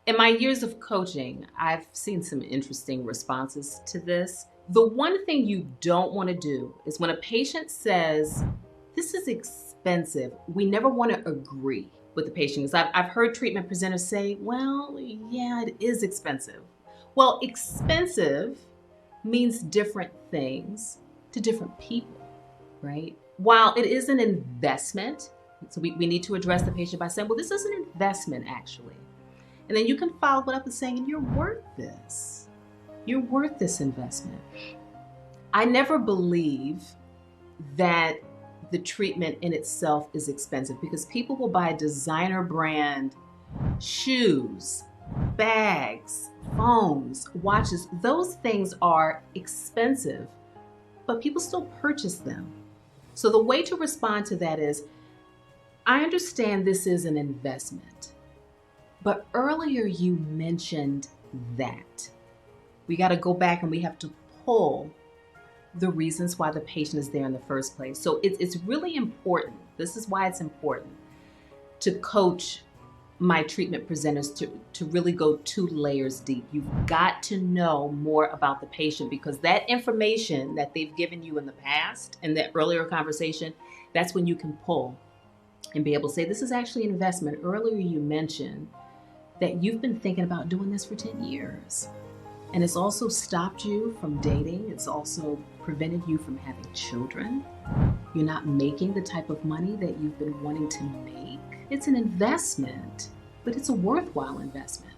In my years of coaching, I've seen some interesting responses to this. The one thing you don't want to do is when a patient says, this is expensive, we never want to agree with the patient. Because I've heard treatment presenters say, well, yeah, it is expensive. Well, expensive means different things to different people, right? While it is an investment, so we need to address the patient by saying, well, this is an investment actually. And then you can follow it up with saying, you're worth this. You're worth this investment. I never believe that the treatment in itself is expensive because people will buy designer brand shoes, bags, phones, watches. Those things are expensive, but people still purchase them. So the way to respond to that is, I understand this is an investment, but earlier you mentioned that. We got to go back and we have to pull the reasons why the patient is there in the first place. So it's really important. This is why it's important to coach my treatment presenters to really go 2 layers deep. You've got to know more about the patient because that information that they've given you in the past, in that earlier conversation, that's when you can pull and be able to say, this is actually an investment. Earlier you mentioned that you've been thinking about doing this for 10 years. And it's also stopped you from dating. It's also prevented you from having children. You're not making the type of money that you've been wanting to make. It's an investment, but it's a worthwhile investment.